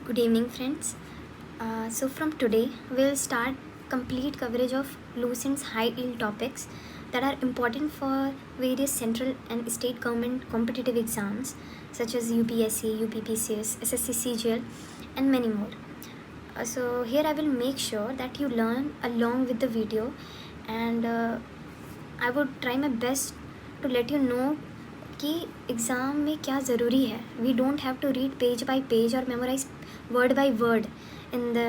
Good evening, friends. So from today, we'll start complete coverage of Lucent's high yield topics that are important for various central and state government competitive exams such as UPSC, UPPCS, SSC CGL, and many more. So here I will make sure that you learn along with the video, and I would try my best to let you know कि exam में क्या ज़रूरी है. We don't have to read page by page और memorise word by word in the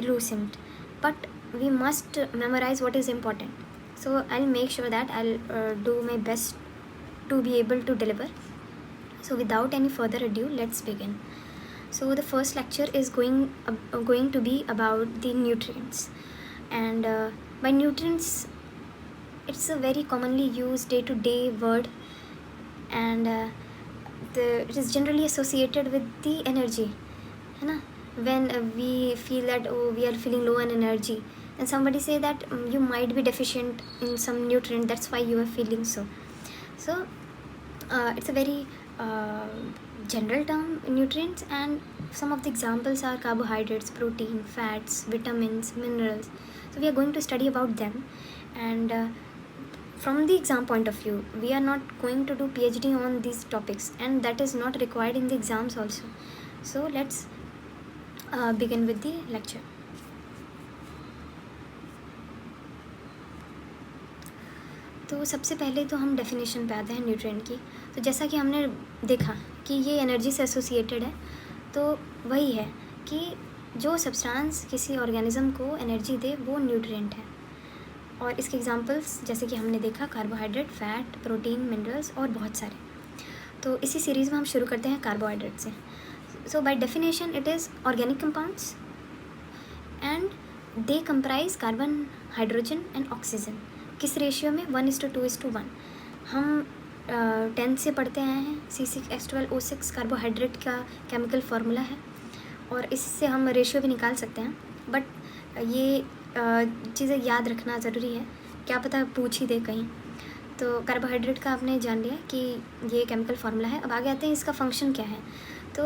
Lucent, but we must memorize what is important. So I'll make sure that I'll do my best to be able to deliver. So without any further ado, let's begin. So the first lecture is going to be about the nutrients, and by nutrients, it's a very commonly used day-to-day word, and it is generally associated with the energy, है ना. When we feel that we are feeling low on energy, and somebody say that you might be deficient in some nutrient, that's why you are feeling so. It's a very general term, nutrients, and some of the examples are carbohydrates, protein, fats, vitamins, minerals. So we are going to study about them, and from the exam point of view, we are not going to do PhD on these topics, and that is not required in the exams also. So let's begin with the lecture. तो सबसे पहले तो हम definition पे आते हैं nutrient की. तो जैसा कि हमने देखा कि ये एनर्जी से एसोसिएटेड है, तो वही है कि जो सब्सटेंस किसी ऑर्गेनिज्म को एनर्जी दे वो न्यूट्रिएंट है. और इसके एग्जांपल्स जैसे कि हमने देखा कार्बोहाइड्रेट, फैट, प्रोटीन, मिनरल्स और बहुत सारे. तो इसी सीरीज़ में हम शुरू करते हैं कार्बोहाइड्रेट से. So by definition, it is organic compounds, and they comprise carbon, hydrogen and oxygen. किस रेशियो में? 1:2:1. हम 10th से पढ़ते आए हैं. C6H12O6 कार्बोहाइड्रेट का केमिकल फार्मूला है, और इससे हम रेशियो भी निकाल सकते हैं. बट ये चीज़ें याद रखना ज़रूरी है, क्या पता पूछ ही दे कहीं. तो कार्बोहाइड्रेट का आपने जान लिया कि ये केमिकल फार्मूला है. अब आगे आते हैं इसका फंक्शन क्या है. तो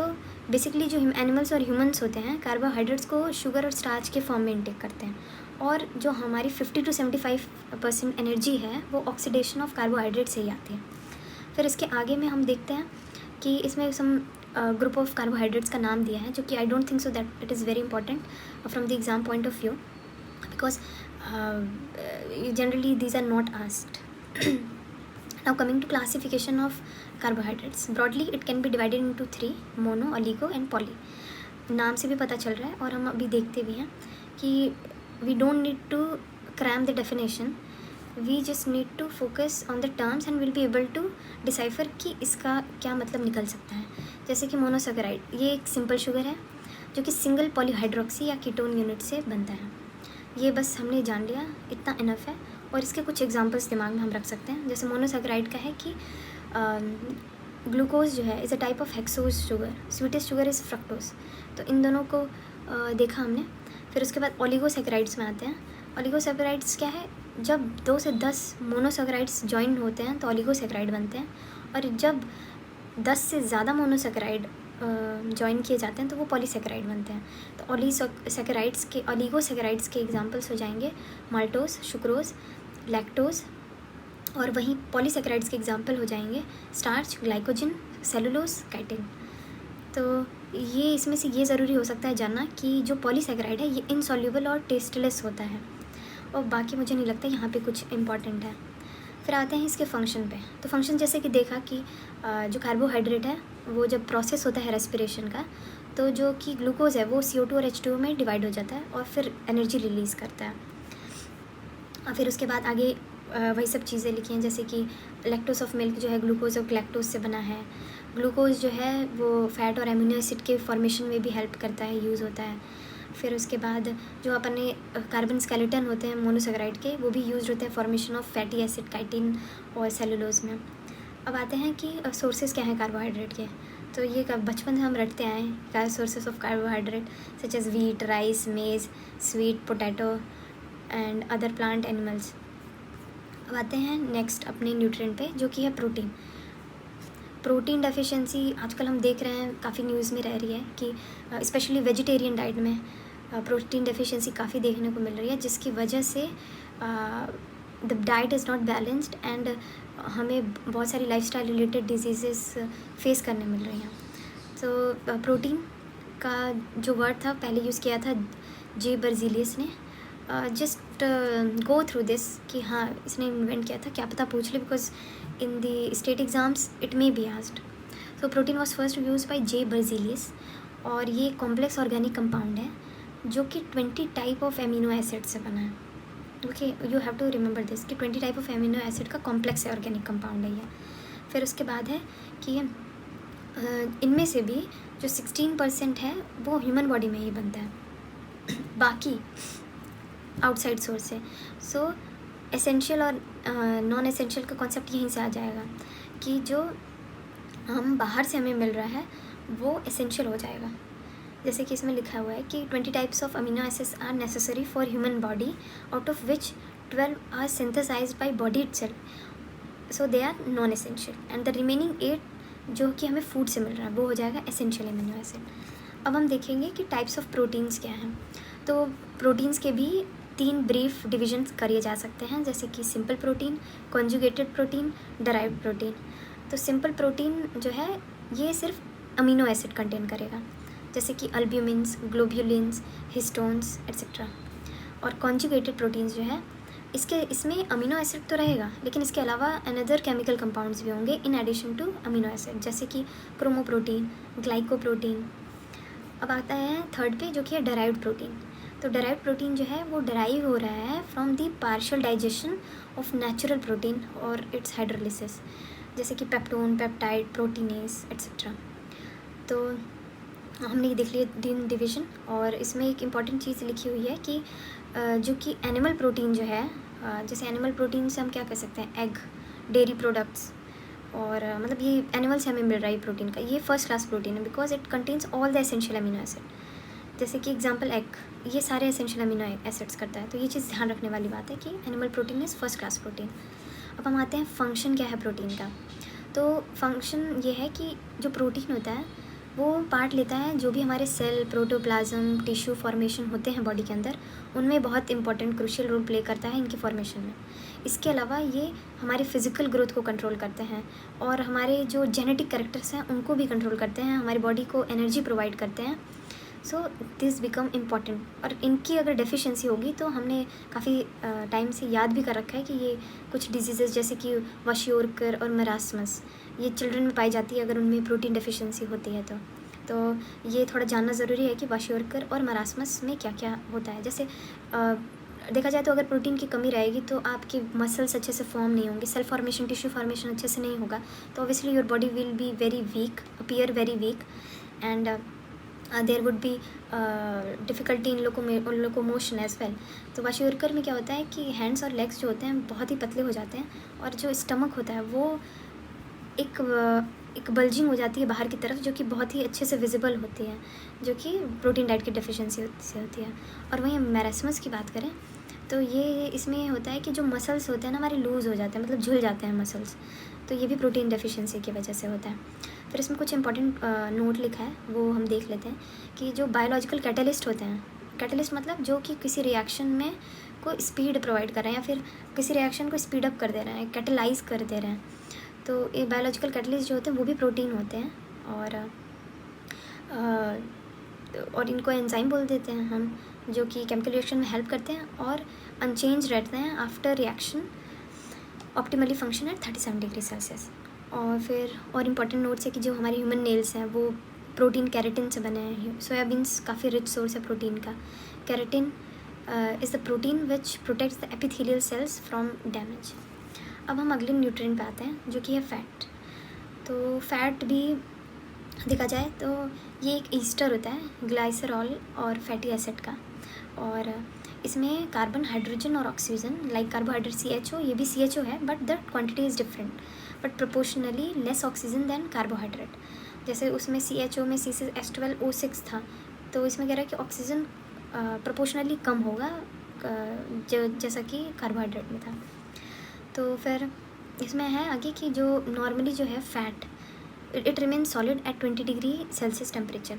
बेसिकली जो एनिमल्स और ह्यूमंस होते हैं, कार्बोहाइड्रेट्स को शुगर और स्टार्च के फॉर्म में इंटेक करते हैं, और जो हमारी 50 to 75% एनर्जी है वो ऑक्सीडेशन ऑफ कार्बोहाइड्रेट से ही आती है. फिर इसके आगे में हम देखते हैं कि इसमें सम ग्रुप ऑफ कार्बोहाइड्रेट्स का नाम दिया है, जो कि I don't think so that it is very important from the exam point of view, because generally these are not asked. Now coming to classification of carbohydrates, broadly it can be divided into 3: mono, oligo and poly. नाम से भी पता चल रहा है, और हम अभी देखते भी हैं कि we don't need to cram the definition, we just need to focus on the terms and we'll be able to decipher कि इसका क्या मतलब निकल सकता है. जैसे कि मोनोसैकेराइड, ये एक सिंपल शुगर है जो कि सिंगल पॉलीहाइड्रोक्सी या कीटोन यूनिट से बनता है. ये बस हमने जान लिया, इतना इनफ है. और इसके कुछ एग्जांपल्स दिमाग में हम रख सकते हैं. जैसे मोनोसैकेराइड का है कि ग्लूकोज जो है is a type of hexose sugar, sweetest sugar is fructose. तो इन दोनों को देखा हमने. फिर उसके बाद ओलिगोसैकेराइड्स में आते हैं. ओलिगोसैकेराइड्स क्या है? जब 2 से 10 मोनोसैकेराइड्स जॉइन होते हैं तो ओलिगोसैकेराइड बनते हैं, और जब 10 से ज़्यादा मोनोसैकेराइड जॉइन किए जाते हैं तो वो पॉलीसैकेराइड बनते हैं. तो ओलिगोसैकेराइड्स के एग्जांपल्स हो जाएंगे माल्टोज, सुक्रोज, लैक्टोज. और वहीं पॉलीसैकेराइड्स के एग्जांपल हो जाएंगे स्टार्च, ग्लाइकोजन, सेलुलोज, काइटिन. तो ये इसमें से ये ज़रूरी हो सकता है जानना कि जो पॉलीसैकेराइड है ये इनसॉल्युबल और टेस्टलेस होता है, और बाकी मुझे नहीं लगता यहाँ पे कुछ इम्पॉर्टेंट है. फिर आते हैं इसके फंक्शन पे. तो फंक्शन जैसे कि देखा कि जो कार्बोहाइड्रेट है वो जब प्रोसेस होता है रेस्पिरेशन का, तो जो कि ग्लूकोज है वो CO2 और H2O में डिवाइड हो जाता है और फिर एनर्जी रिलीज़ करता है. फिर उसके बाद आगे वही सब चीज़ें लिखी हैं, जैसे कि लैक्टोज ऑफ मिल्क जो है ग्लूकोज और लैक्टोज से बना है. ग्लूकोज जो है वो फैट और एमिनो एसिड के फॉर्मेशन में भी हेल्प करता है, यूज़ होता है. फिर उसके बाद जो अपने कार्बन स्केलेटन होते हैं मोनोसैकेराइड के, वो भी यूज होते हैं formation of fatty acid, chitin और सेलुलोज में. अब आते हैं कि सोर्सेज क्या हैं कार्बोहाइड्रेट के. तो ये बचपन से हम रटते आए हैं sources of carbohydrate such as wheat, rice, maize, sweet potato and other plant animals. अब आते हैं नेक्स्ट अपने न्यूट्रिएंट पे, जो कि है प्रोटीन. प्रोटीन डेफिशिएंसी आजकल हम देख रहे हैं काफ़ी न्यूज़ में रह रही है कि स्पेशली वेजिटेरियन डाइट में प्रोटीन डेफिशिएंसी काफ़ी देखने को मिल रही है, जिसकी वजह से the diet is not balanced and हमें बहुत सारी लाइफस्टाइल रिलेटेड डिजीज़ेस फेस करने मिल रही हैं। तो प्रोटीन का जो वर्ड था पहले यूज़ किया था जे बर्जीलियस ने। जस्ट गो थ्रू दिस कि हाँ इसने इन्वेंट किया था, क्या पता पूछ ले, because in the state exams it may be asked. तो protein was first use by J Berzelius और ये कॉम्प्लेक्स ऑर्गेनिक कंपाउंड है जो कि 20 टाइप ऑफ एमिनो एसिड से बना है। Okay, you have to remember this कि 20 टाइप ऑफ एमिनो एसिड का कॉम्प्लेक्स ऑर्गेनिक कंपाउंड है ये। फिर उसके बाद है कि इनमें से भी जो 16% है वो ह्यूमन बॉडी में ही बनता है, बाकी आउटसाइड सोर्स से। सो एसेंशियल और नॉन एसेंशियल का कॉन्सेप्ट यहीं से आ जाएगा कि जो हम बाहर से हमें मिल रहा है वो एसेंशियल हो जाएगा। जैसे कि इसमें लिखा हुआ है कि 20 types of amino acids are necessary for human body, out of which 12 are synthesised by body itself, so they are non essential, and the remaining 8 जो कि हमें फूड से मिल रहा है वो हो जाएगा एसेंशियल अमीनो एसिड। अब हम देखेंगे कि टाइप्स ऑफ प्रोटीन्स क्या हैं। तो प्रोटीन्स के भी 3 ब्रीफ डिविजन करे जा सकते हैं, जैसे कि simple protein, conjugated protein, derived protein. तो सिंपल प्रोटीन जो है ये सिर्फ अमीनो एसिड कंटेन करेगा, जैसे कि अल्ब्यूमिन्स, ग्लोब्यूलिन्स, हिस्टोन्स एट्सेट्रा। और कॉन्जुगेटेड प्रोटीन्स जो है इसमें अमीनो एसिड तो रहेगा, लेकिन इसके अलावा अनदर केमिकल कंपाउंड्स भी होंगे in addition to amino acid, जैसे कि क्रोमोप्रोटीन, ग्लाइकोप्रोटीन। अब आता है थर्ड पे जो कि है डराइव्ड प्रोटीन। तो डराइव्ड प्रोटीन जो है वो डराइव हो रहा है from the partial digestion of natural protein और इट्स हाइड्रोलिसिस, जैसे कि पेप्टोन, पेप्टाइड, प्रोटीनेस एट्सेट्रा। तो हमने ये देख लिया 3 डिवीज़न। और इसमें एक इम्पॉर्टेंट चीज़ लिखी हुई है कि जो कि एनिमल प्रोटीन जो है, जैसे एनिमल प्रोटीन से हम क्या कर सकते हैं, एग, डेयरी प्रोडक्ट्स, और मतलब ये एनिमल से हमें मिल रहा है प्रोटीन का, ये फर्स्ट क्लास प्रोटीन है because it contains all the essential amino acid. जैसे कि एग्जांपल एग, ये सारे एसेंशियल अमीनो एसिड्स करता है। तो ये चीज़ ध्यान रखने वाली बात है कि animal protein is first class protein. अब हम आते हैं फंक्शन क्या है प्रोटीन का। तो फंक्शन ये है कि जो प्रोटीन होता है वो पार्ट लेता है जो भी हमारे सेल, प्रोटोप्लाज्म, टिश्यू फॉर्मेशन होते हैं बॉडी के अंदर, उनमें बहुत इंपॉर्टेंट क्रूशियल रोल प्ले करता है इनकी फॉर्मेशन में। इसके अलावा ये हमारे फिजिकल ग्रोथ को कंट्रोल करते हैं और हमारे जो जेनेटिक कैरेक्टर्स हैं उनको भी कंट्रोल करते हैं, हमारी बॉडी को एनर्जी प्रोवाइड करते हैं। So this become important. और इनकी अगर डेफिशिएंसी होगी तो हमने काफ़ी टाइम से याद भी कर रखा है कि ये कुछ डिजीज़ेस जैसे कि वाशियोरकर और मरासमस ये चिल्ड्रन में पाई जाती है अगर उनमें प्रोटीन डेफिशिएंसी होती है। तो ये थोड़ा जानना ज़रूरी है कि वाशियोरकर और मरासमस में क्या क्या होता है। जैसे देखा जाए तो अगर प्रोटीन की कमी रहेगी तो आपके मसल्स अच्छे से फॉर्म नहीं होंगे, सेल फॉर्मेशन, टिश्यू फॉर्मेशन अच्छे से नहीं होगा, तो obviously your body will be very weak, appear very weak, and there would be difficulty in locomotion as well. तो वाशियोरकर में क्या होता है कि हैंड्स और लेग्स जो होते हैं बहुत ही पतले हो जाते हैं और जो स्टमक होता है वो एक बल्जिंग हो जाती है बाहर की तरफ, जो कि बहुत ही अच्छे से विजिबल होती है, जो कि प्रोटीन डाइट की डेफिशिएंसी से होती है। और वहीं मैरास्मस की बात करें तो ये इसमें होता है कि जो मसल्स होते हैं ना हमारे लूज़ हो जाते हैं, मतलब झुल जाते हैं मसल्स, तो ये भी प्रोटीन डेफिशिएंसी की वजह से होता है। फिर इसमें कुछ इंपॉर्टेंट नोट लिखा है वो हम देख लेते हैं कि जो बायोलॉजिकल कैटलिस्ट होते हैं, कैटलिस्ट मतलब जो कि किसी रिएक्शन में को स्पीड प्रोवाइड कर रहे हैं या फिर किसी रिएक्शन को स्पीड अप कर दे रहे हैं, कैटलाइज कर दे रहे हैं, तो ये बायोलॉजिकल कैटलिस्ट जो होते हैं वो भी प्रोटीन होते हैं। और इनको एंजाइम बोल देते हैं हम, जो कि केमिकल रिएक्शन में हेल्प करते हैं और अनचेंज रहते हैं after reaction, optimally function at 37 degree Celsius. और फिर और इम्पॉर्टेंट नोट्स है कि जो हमारे ह्यूमन नेल्स हैं वो प्रोटीन कैरेटिन से बने हैं। सोयाबीन्स काफ़ी रिच सोर्स है प्रोटीन का। Keratin is the protein which protects the epithelial cells from damage. अब हम अगले न्यूट्रिएंट पे आते हैं जो कि है फ़ैट। तो फ़ैट भी देखा जाए तो ये एक ईस्टर होता है ग्लाइसरॉल और फैटी एसिड का, और इसमें कार्बन, हाइड्रोजन और ऑक्सीजन, लाइक कार्बोहाइड्रेट CHO, ये भी CHO है but the quantity is different, but proportionally less oxygen than carbohydrate. जैसे उसमें CHO में C6H12O6 था, तो इसमें कह रहा है कि ऑक्सीजन प्रोपोर्शनली कम होगा जैसा कि कार्बोहाइड्रेट में था। तो फिर इसमें है आगे कि जो नॉर्मली जो है fat it remains solid at 20 degree Celsius temperature,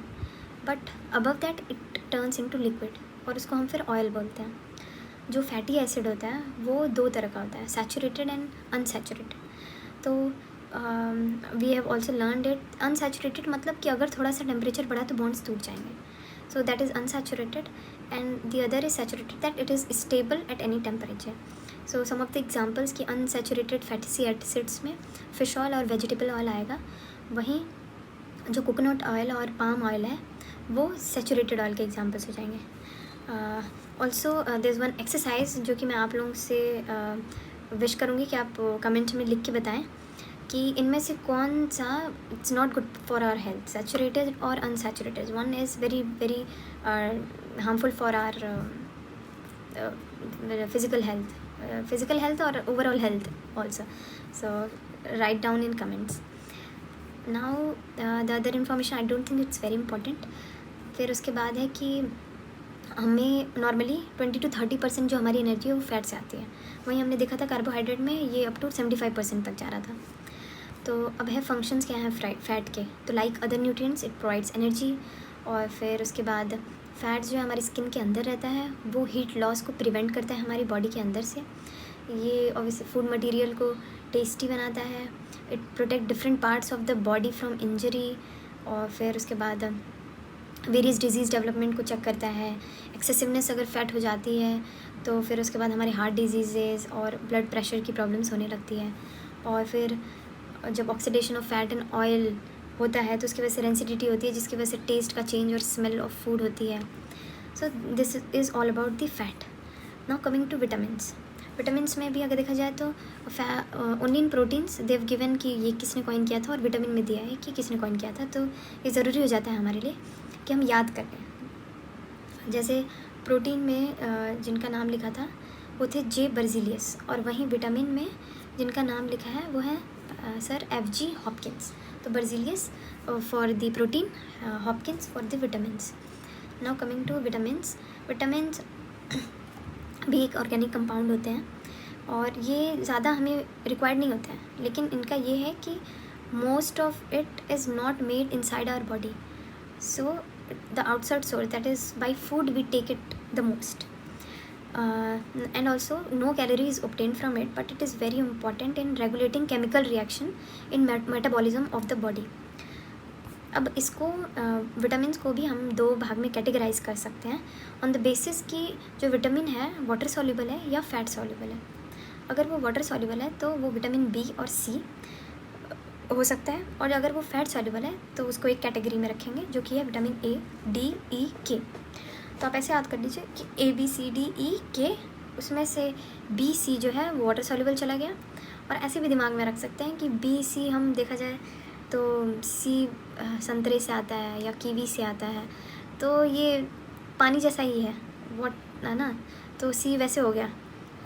but above that it turns into liquid, और उसको हम फिर ऑयल बोलते हैं। जो फैटी एसिड होता है वो दो तरह का होता है, सैचुरेटेड एंड अनसैचुरेटेड। तो we have also learned it, unsaturated मतलब कि अगर थोड़ा सा टेम्परेचर बढ़ा तो बॉन्ड्स टूट जाएंगे, so that is unsaturated, and the other is saturated that it is stable at any temperature. So some of the examples की अनसैचुरेटेड फैटी एसिड्स में फिश ऑयल और वेजिटेबल ऑयल आएगा, वहीं जो कोकोनट ऑयल और palm oil है वो saturated oil के एग्जाम्पल्स हो जाएंगे। Also there is one exercise जो कि मैं आप लोगों से विश करूँगी कि आप कमेंट में लिख के बताएं कि इनमें से कौन सा it's not good for our health, saturated और unsaturated. One is very very harmful for our physical health और overall health also. So write down in comments. Now the other information I don't think it's very important. फिर उसके बाद है कि हमें normally 20 to 30% जो हमारी एनर्जी है वो फैट से आती है, वहीं हमने देखा था कार्बोहाइड्रेट में ये अप टू 75% तक जा रहा था। तो अब है फंक्शंस क्या हैं फैट के, तो like other nutrients it provides energy, और फिर उसके बाद फैट जो है हमारी स्किन के अंदर रहता है वो हीट लॉस को प्रिवेंट करता है हमारी बॉडी के अंदर से। ये ऑब्वियसली फूड मटेरियल को टेस्टी बनाता है, it protect different parts of the body from injury, और फिर उसके बाद वेरियस डिजीज़ डेवलपमेंट को चेक करता है। एक्सेसिवनेस अगर फैट हो जाती है तो फिर उसके बाद हमारे हार्ट डिजीज़ेज़ और ब्लड प्रेशर की प्रॉब्लम्स होने लगती है, और फिर जब oxidation of fat and oil होता है तो उसकी वजह से रेंसिडिटी होती है, जिसकी वजह से टेस्ट का चेंज और स्मेल ऑफ फूड होती है। So this is all about the fat. Now coming to vitamins. Vitamins में भी अगर देखा जाए तो only in proteins they've given कि ये किसने कॉइन किया था, और विटामिन में दिया है कि किसने कॉइन किया था, तो ये ज़रूरी हो जाता है हमारे लिए कि हम याद कर लें। जैसे प्रोटीन में जिनका नाम लिखा था वो थे जे बर्जीलियस, और वहीं विटामिन में जिनका नाम लिखा है वो है सर FG हॉपकिंस। तो Berzelius for the protein, Hopkins for the vitamins. Now coming to vitamins. Vitamins भी एक ऑर्गेनिक कंपाउंड होते हैं, और ये ज़्यादा हमें रिक्वायर्ड नहीं होता है, लेकिन इनका ये है कि most of it is not made inside our body, so the outside source, that is by food we take it the most, and also no calorie is obtained from it, but it is very important in regulating chemical reaction in metabolism of the body. अब इसको vitamins को भी हम दो भाग में categorise कर सकते हैं ऑन द बेसिस कि जो विटामिन है वाटर सॉल्युबल है या फैट सॉल्युबल है। अगर वो वाटर सॉल्युबल है तो वो विटामिन B और C हो सकता है, और अगर वो फैट सॉल्युबल है तो उसको एक कैटेगरी में रखेंगे जो कि है vitamin A, D, E, K। तो आप ऐसे याद कर लीजिए कि A, B, C, D, E, K, उसमें से B, C जो है वो वाटर सॉल्युबल चला गया, और ऐसे भी दिमाग में रख सकते हैं कि B, C हम देखा जाए तो C संतरे से आता है या कीवी से आता है, तो ये पानी जैसा ही है है ना, तो C वैसे हो गया,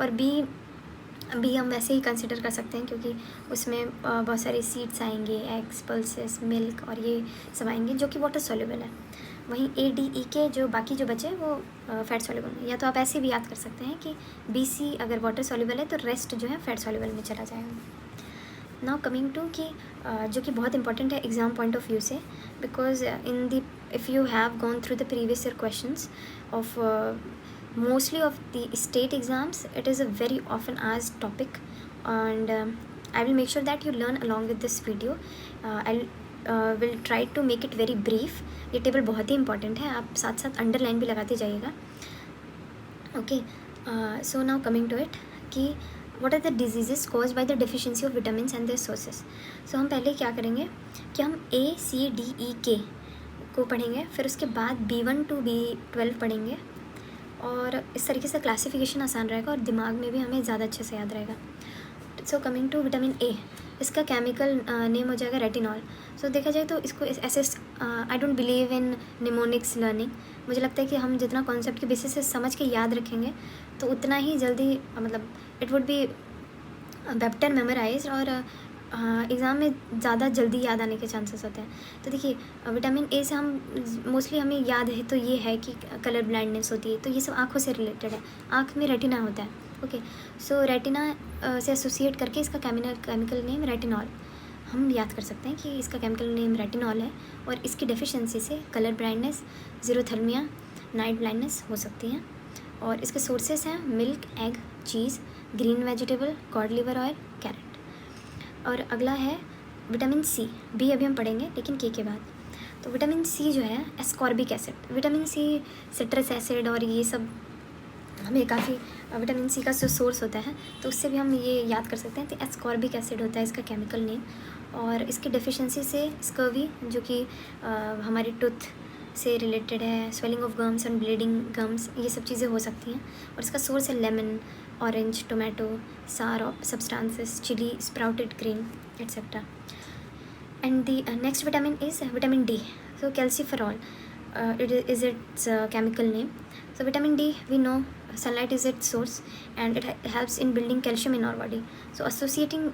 और B हम वैसे ही कंसिडर कर सकते हैं क्योंकि उसमें बहुत सारे सीड्स आएंगे, एग्स, पल्सेस, मिल्क और ये सब आएंगे जो कि वाटर सॉल्युबल है। वहीं A, D, E के जो बाकी जो बचे वो फैट सॉल्युबल है। या तो आप ऐसे भी याद कर सकते हैं कि B, C अगर वाटर सॉल्युबल है तो रेस्ट जो है फैट सॉल्युबल में चला जाएगा। नाउ कमिंग टू कि जो कि बहुत इंपॉर्टेंट है एग्ज़ाम पॉइंट ऑफ व्यू से, because in the if you have gone through the previous year questions of mostly of the state exams, it is a very often asked topic, and I will make sure that you learn along with this video. I will try to make it very brief. ये table बहुत ही important है, आप साथ साथ underline भी लगाते जाइएगा। Okay, so now coming to it कि what are the diseases caused by the deficiency of vitamins and their sources. So हम पहले क्या करेंगे कि हम A, C, D, E, K को पढ़ेंगे, फिर उसके बाद B1 to B12 पढ़ेंगे, और इस तरीके से क्लासिफिकेशन आसान रहेगा और दिमाग में भी हमें ज़्यादा अच्छे से याद रहेगा। So coming to vitamin A, इसका केमिकल नेम हो जाएगा रेटिनॉल। सो देखा जाए तो इसको ऐसे I don't believe in mnemonics learning. मुझे लगता है कि हम जितना कॉन्सेप्ट के बेसिस से समझ के याद रखेंगे तो उतना ही जल्दी मतलब it would be better memorise, और एग्ज़ाम में ज़्यादा जल्दी याद आने के चांसेस होते हैं। तो देखिए विटामिन A से हम मोस्टली हमें याद है तो ये है कि कलर ब्लाइंडनेस होती है, तो ये सब आँखों से रिलेटेड है, आँख में रेटिना होता है। ओके, सो रेटिना से एसोसिएट करके इसका केमिकल नेम रेटिनॉल। हम याद कर सकते हैं कि इसका केमिकल नेम रेटिनॉल है और इसकी डेफिशिएंसी से colour blindness, xerophthalmia, night blindness हो सकती हैं। और इसके सोर्सेस हैं milk, egg, cheese, green vegetable, cod liver oil, carrot. और अगला है विटामिन सी। बी अभी हम पढ़ेंगे लेकिन के बाद। तो विटामिन सी जो है ascorbic acid, vitamin C citrus acid और ये सब हमें काफ़ी विटामिन सी का जो सोर्स होता है तो उससे भी हम ये याद कर सकते हैं कि एस्कॉर्बिक एसिड होता है इसका केमिकल नेम। और इसकी डेफिशिएंसी से स्कर्वी जो कि हमारी टूथ से रिलेटेड है, swelling of gums and bleeding gums, ये सब चीज़ें हो सकती हैं। और इसका सोर्स है lemon, orange, tomato, sour substances, chilli, sprouted grain etcetera. And the next vitamin is vitamin D. So calciferol, it is its chemical name. So vitamin D, we know sunlight is its source and it helps in building calcium in our body. So associating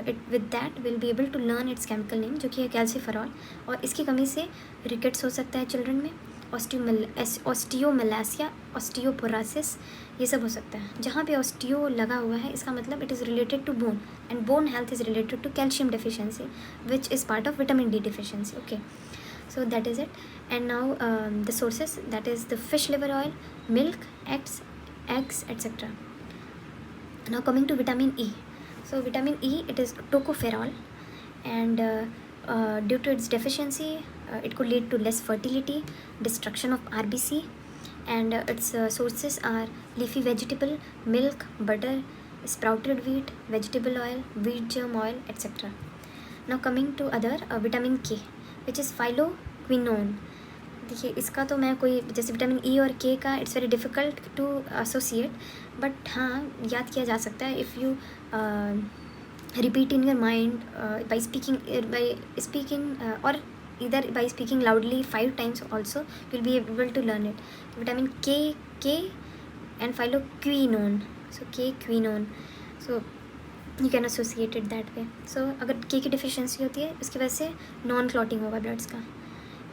it with that, we'll be able to learn its chemical name जो कि है calciferol। और इसकी कमी से rickets हो सकता है चिल्ड्रन में, ऑस्टियोमेलासिया, ऑस्टियोपोरोसिस, ये सब हो सकता है। जहाँ पे ऑस्टियो लगा हुआ है इसका मतलब it is related to bone and bone health is related to calcium deficiency which is part of vitamin D deficiency. Okay, so that is it. And now the sources, that is the fish liver oil, milk, eggs etc. Now coming to vitamin E. So vitamin E, it is tocopherol and due to its deficiency it could lead to less fertility, destruction of RBC, and its sources are leafy vegetable, milk, butter, sprouted wheat, vegetable oil, wheat germ oil etc. Now coming to other vitamin K, which is phyloquinone. देखिए इसका तो मैं कोई जैसे vitamin E और K का it's very difficult to associate, but हाँ याद किया जा सकता है if you repeat in your mind by speaking or either by speaking loudly 5 times also you'll be able to learn it. Vitamin K and phyloquinone, so K-quinone, so you can associate it that way. So अगर K की deficiency होती है इसकी वजह से non clotting होगा bloods का।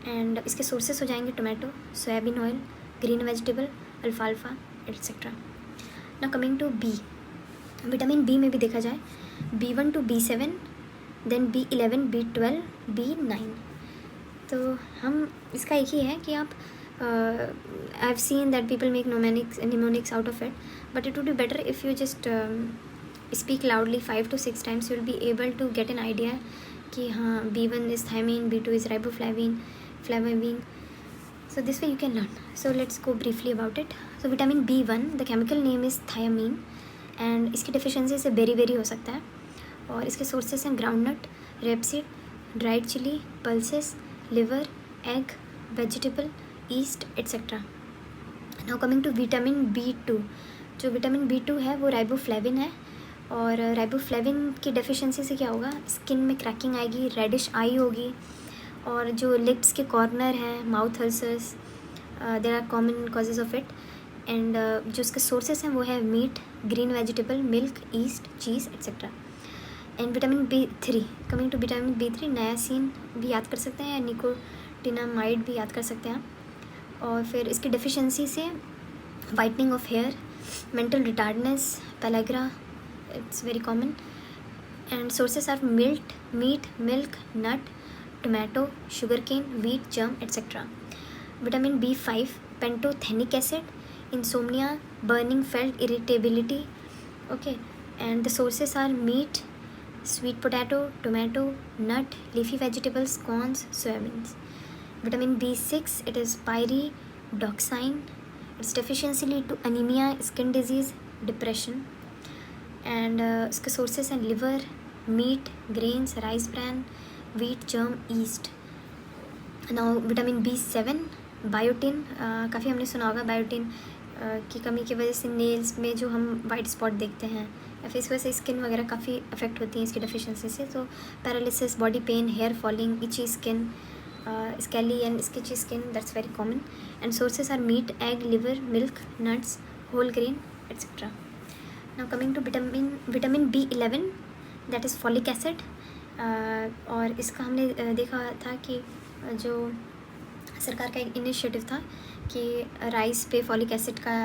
And इसके सोर्सेस हो जाएंगे tomato, soybean oil, green vegetable, अल्फाल्फा etcetera. Now coming to B, vitamin B में भी देखा जाए B1 to B7, then B11, B12, B9। तो हम इसका एक ही है कि आप I have seen that people make mnemonics out of it, but it would be better if you just speak loudly 5 to 6 times, you will be able to get an idea कि हाँ B1 is thiamine, B2 is riboflavin, so this way you can learn. So let's go briefly about it. So vitamin B1, the chemical name is thiamine and इसकी deficiency से बेरी हो सकता है। और इसके सोर्सेस हैं groundnut, rapeseed, dried chilli, pulses, liver, egg, vegetable, yeast etcetera. Now coming to vitamin B2, जो विटामिन B2 है वो राइबोफ्लेविन है। और राइबोफ्लेविन की डेफिशिएंसी से क्या होगा, स्किन में क्रैकिंग आएगी, रेडिश आई होगी, और जो लिप्स के कॉर्नर हैं, mouth ulcers, there are common causes of it. And जो इसके सोर्सेस हैं वो है meat, green vegetable, milk, yeast, cheese etcetera. And vitamin B3, coming to vitamin B3, niacin भी याद कर सकते हैं या निकोटिनामाइड भी याद कर सकते हैं। और फिर इसकी डेफिशिएंसी से whitening of hair, mental retardness, pellagra, it's very common. And sources are meat, milk, nut, tomato, sugar cane, wheat germ etc. Vitamin B5, pantothenic acid, insomnia, burning felt irritability. Okay, and the sources are meat, sweet potato, tomato, nut, leafy vegetables, corns, soybeans. Vitamin B6, it is pyridoxine. Its deficiency lead to anemia, skin disease, depression. And इसके sources हैं liver, meat, grains, rice bran, wheat germ, yeast. Now vitamin B7, biotin, काफ़ी हमने सुना होगा biotin की कमी की वजह से नेल्स में जो हम वाइट स्पॉट देखते हैं या फिर इस वजह से स्किन वगैरह काफ़ी अफेक्ट होती हैं इसकी डेफिशिएंसी से। तो paralysis, body pain, hair falling, itchy skin, scaly and sketchy skin, that's very common. And sources are meat, egg, liver, milk, nuts, whole grain etcetera. Now coming to vitamin B11, that is folic acid. और इसका हमने देखा था कि जो सरकार का एक इनिशिएटिव था कि राइस पे फॉलिक एसिड का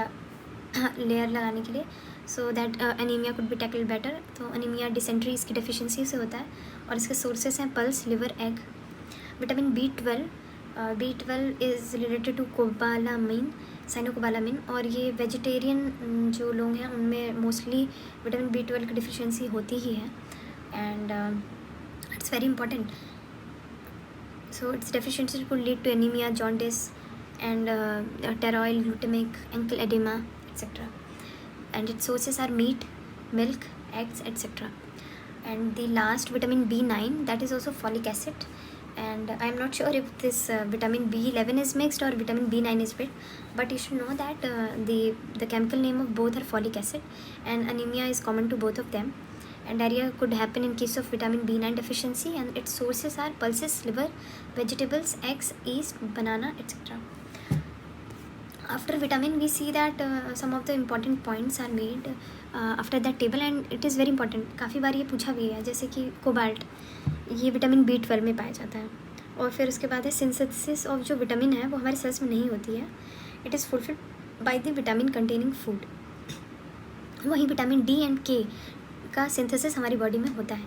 लेयर लगाने के लिए so that anaemia could be tackled better. तो एनीमिया डिसेंट्री इसकी डेफिशिएंसी से होता है और इसके सोर्सेस हैं pulse, liver, egg. Vitamin B12 is related to cobalamin, cyanocobalamin. और ये वेजिटेरियन जो लोग हैं उनमें मोस्टली विटामिन B12 की डिफिशिएंसी होती ही है. And it's very important. So its deficiency could lead to anemia, jaundice, and steroid, glutamic, ankle edema, etc. And its sources are meat, milk, eggs, etc. And the last, vitamin B9, that is also folic acid. And I am not sure if this vitamin B11 is mixed or vitamin B9 is mixed, but you should know that the chemical name of both are folic acid, and anemia is common to both of them. And diarrhea could happen in case of vitamin B9 deficiency, and its sources are pulses, liver, vegetables, eggs, yeast, banana, etc. After vitamin, we see that some of the important points are made after that table, and it is very important. काफ़ी बार ये पूछा भी है, जैसे कि cobalt, ये vitamin B12 में पाया जाता है. और फिर उसके बाद है सिंथेसिस ऑफ जो विटामिन है वो हमारे सेल्स में नहीं होती है. It is fulfilled by the vitamin containing food. वहीं विटामिन D एंड K का सिंथेसिस हमारी बॉडी में होता है.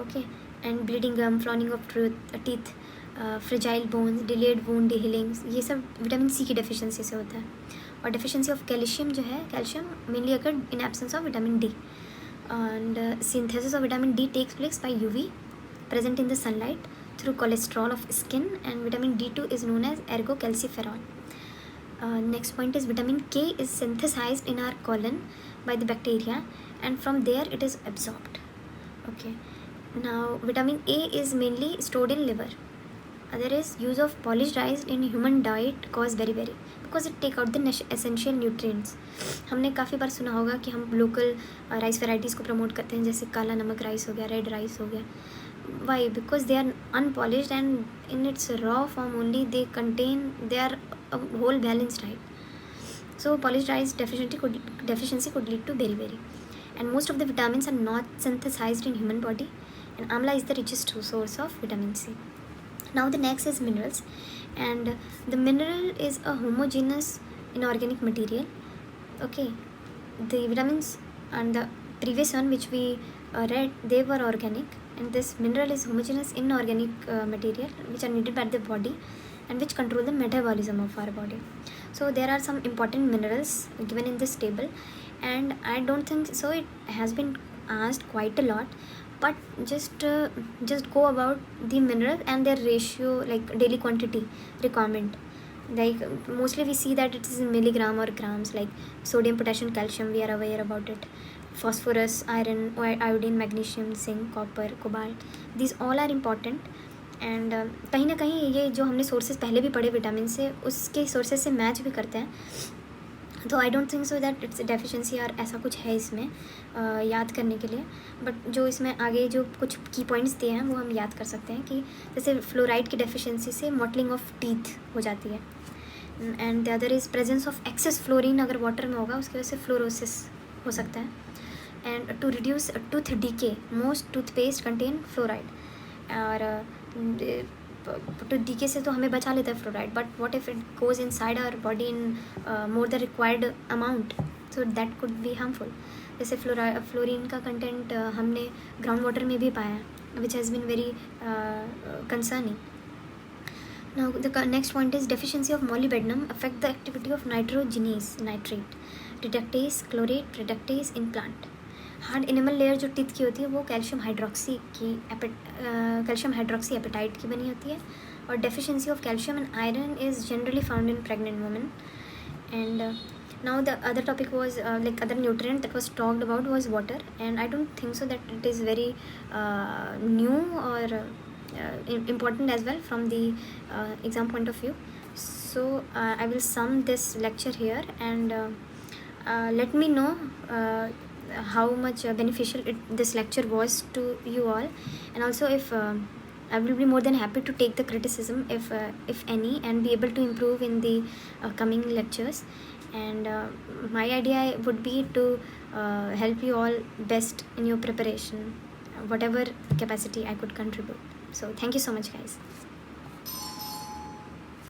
ओके. एंड ब्लीडिंग गम, फ्लॉनिंग of teeth, fragile bones, delayed wound healings, ये सब विटामिन C की डेफिशिएंसी से होता है. और डेफिशिएंसी ऑफ कैल्शियम जो है, calcium mainly occur in absence of vitamin D. And synthesis of vitamin D takes place by UV present in the sunlight through cholesterol of skin, and vitamin D2 is known as ergocalciferol. Next point is vitamin K is synthesized in our colon by the bacteria, and from there it is absorbed. Okay. Now vitamin A is mainly stored in liver. There is use of polished rice in human diet cause very because it take out the essential nutrients. हमने काफ़ी बार सुना होगा कि हम local rice varieties को promote करते हैं, जैसे काला नमक राइस हो गया, रेड राइस हो गया. Why? Because they are unpolished, and in its raw form only they are a whole balanced diet. So polished rice deficiency could lead to beriberi. And most of the vitamins are not synthesized in human body, and amla is the richest source of vitamin C. Now the next is minerals, and the mineral is a homogeneous inorganic material. Okay, the vitamins and the previous one which we read, they were organic, and this mineral is homogeneous inorganic material which are needed by the body and which control the metabolism of our body. So there are some important minerals given in this table, and I don't think so it has been asked quite a lot, but just go about the mineral and their ratio, like daily quantity requirement. Like mostly we see that it is in milligram or grams, like sodium, potassium, calcium, we are aware about it, phosphorus, iron, iodine, magnesium, zinc, copper, cobalt, these all are important. And कहीं ना कहीं ये जो हमने sources पहले भी पढ़े vitamin से, उसके सोर्सेज से मैच भी करते हैं. तो आई don't think so that it's deficiency और ऐसा कुछ है इसमें याद करने के लिए. बट जो इसमें आगे जो कुछ की पॉइंट्स दिए हैं वो हम याद कर सकते हैं, कि जैसे फ्लोराइड की डेफिशिएंसी से मॉटलिंग ऑफ टीथ हो जाती है. And the other is presence of excess fluorine अगर वाटर में होगा, उसकी वजह से फ्लोरोसिस हो सकता है. And to reduce tooth decay, most toothpaste contain fluoride. और टूथ डीके से तो हमें बचा लेता है fluoride, but what if it goes inside our body in more the required amount, so that could be harmful. जैसे फ्लोरीन का content हमने ग्राउंड वाटर में भी पाया, विच has been very concerning. Now the next point is deficiency of molybdenum affect the activity of nitrogenase, nitrate, reductase, chlorate, reductase in plant. Hard animal layer जो teeth की होती है वो कैल्शियम हाइड्रोक्सी एपेटाइट की बनी होती है. और deficiency of calcium and iron is generally found in pregnant women. And now the other topic was like other nutrient that was talked about was water, and I don't think so that it is very new or important as well from the exam point of view. So I will sum this lecture here, and let me know how much beneficial this lecture was to you all, and also if I will be more than happy to take the criticism if any, and be able to improve in the coming lectures. And my idea would be to help you all best in your preparation, whatever capacity I could contribute. So thank you so much, guys.